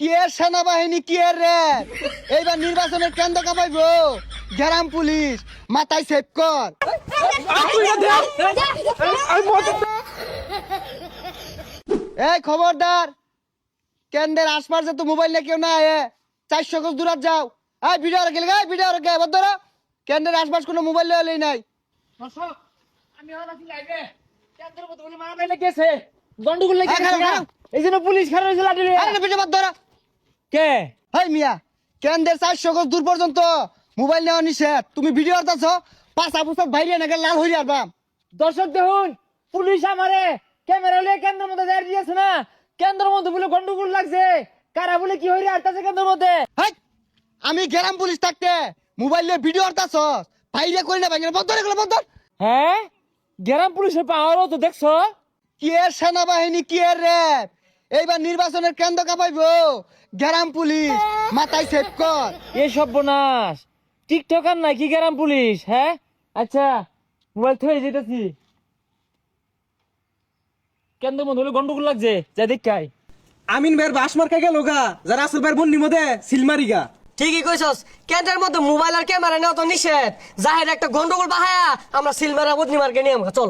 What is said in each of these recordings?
কি এর সেনাবাহিনী কি এর র্যাব এইবার নির্বাচনের কেন্দ্র কাঁপাইব গ্রাম পুলিশ মাথায় সেভ কর। এই খবরদার কেন্দ্রের আশপাশে তো মোবাইল নিয়ে কেউ না আয়ে 400 গজ দূর যাও। এই ভিডিও রেখে গা ভিডিও রেখে বদর কেন্দ্রের আশপাশ কোনো মোবাইল লই নাই। দর্শক আমি হলাছি লাইভে কেন্দ্রের মতো বলে মারা বাইলে গেছে গন্ডগোল লেগে গেছে এইজন্য পুলিশ খারাপ হইছে লাঠি নিয়ে। আরে ভিডিও বদর কে হেই মিয়া কেন্দ্রের 400 গজ দূর পর্যন্ত মোবাইল নেওয়া নিষেধ। তুমি ভিডিও করতেছ পাঁচ আপুসাত বাইরে নাকি লাল হয়ে যাবাম। দর্শক দেখুন পুলিশ আমারে ক্যামেরা লয়ে কেন্দ্রের মধ্যে দাঁড়িয়ে দিয়েছে না কেন্দ্রের মধ্যে বলে গন্ডগোল লাগছে কারা বলে কি হইরে আটটাছে কেন্দ্রের মধ্যে। হেই আমি গ্রাম পুলিশ থাকতে মোবাইল নিয়ে ভিডিও করতেছ বাইরে করি না ভাঙে বদর এগুলো বদর। হ্যাঁ গ্রাম পুলিশের পাওয়ারও তো দেখছো। কি এর সেনাবাহিনী কি এর র্যাব এইবার নির্বাচনের কেন্দ্র কাঁপাইব গ্রাম পুলিশ মাথায় সেভ কর। এই সর্বনাশ টিকটকার নাকি গ্রাম পুলিশ। হ্যাঁ আচ্ছা মোবাইল থয়ে যেতেছি কেন্দ্রের মধ্যে বলে গন্ডগোল লাগছে যা দেখাই। আমিন ভাইয়ের বাস মার্কা গেল গা যারা আসল ভাইয়ের বন্নির মধ্যে সিলমারি গা। ঠিকই কইছস কেন্দ্রের মধ্যে মোবাইল আর ক্যামেরা নেওয়া তো নিষেধ জাহের একটা গন্ডগোল বাহায়া আমরা সিলমারা বদনি মার্কে নিয়ে আমরা চল।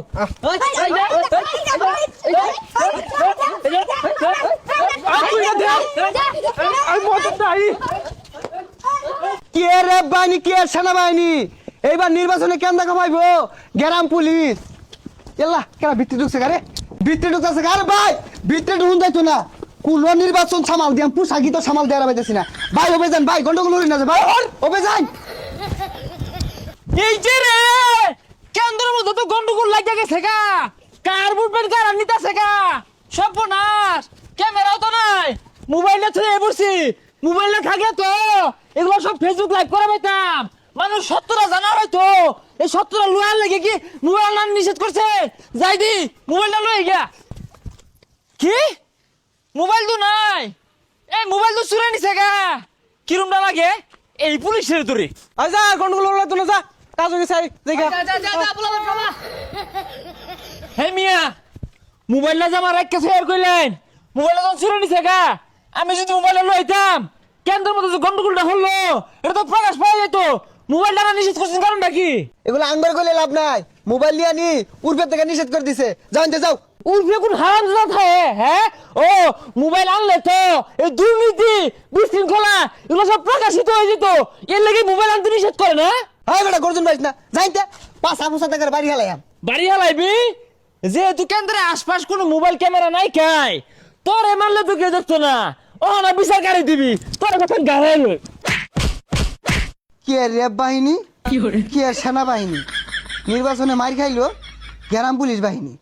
কি এর র্যাব বাহিনী কি এর সেনাবাহিনী এইবার নির্বাচনের কেন্দ্র কাঁপাইব গ্রাম পুলিশ। এল্লা কেন ভিত্তি ঢুকছে গারে ভিত্তি ঢুকতেছে গারে ভাই ভিত্তি ঢুকুন যাইতো না কোন নির্বাচন সামাল দিয়াম পোশাকি তো সামাল দেওয়া পাইতেছি না ভাই ওবে যান ভাই গন্ডগোল হই না যে ভাই ওবে যান। এই যে রে কেন্দ্রের মধ্যে তো গন্ডগোল লাগিয়ে গেছে গা কার বুটবেন কার নিতেছে গা সর্বনাশ ক্যামেরাও তো নাই মোবাইলে থয়ে বসছি মোবাইলে থাকে তো এগুলো সব ফেসবুক লাইভ করে পাইতাম মানুষ সত্যরা জানা হয়তো এই সত্যরা লোয়ার লেগে কি মোবাইল নাম নিষেধ করছে যাই দি মোবাইলটা লয়ে গিয়া কি মোবাইল তো নাই এই মোবাইল তো চুরে নিছে গা কিরমটা লাগে এই পুলিশের দূরে আই যা গন্ডগোল হলো তো না যা কাজ হয়ে গেছে জায়গা। হে মিয়া মোবাইলটা যে আমার একটা শেয়ার করলেন মোবাইলটা তো চুরে নিছে গা আমি যদি মোবাইলটা লইতাম কেন্দ্রের মধ্যে যে গন্ডগোলটা হলো এটা তো প্রকাশ পাওয়া যেত মোবাইলটা না নিষেধ করছেন কারণটা কি এগুলো আনবার করলে লাভ নাই মোবাইল নিয়ে নি পূর্বের থেকে নিষেধ করে দিছে জানতে যাও। উর্ফে কোন হারাম জাদা থাকে হ্যাঁ ও মোবাইল আনলে তো এই দুর্নীতি বিশৃঙ্খলা এগুলো সব প্রকাশিত হয়ে যেত এর লাগে মোবাইল আনতে নিষেধ করে না। হ্যাঁ বেটা গর্জন পাইস না জানতে পাঁচ আপুসাত টাকার বাড়ি হালাইয়াম। বাড়ি হালাইবি যেহেতু কেন্দ্রের আশপাশ কোনো মোবাইল ক্যামেরা নাই খাই তোর এ মারলে তো কেউ দেখতো না ও না বিচার গাড়ি দিবি তোর কথা গাড়াই লই কি এর র্যাব বাহিনী কি এর সেনাবাহিনী নির্বাচনে মার খাইলো গ্রাম পুলিশ বাহিনী।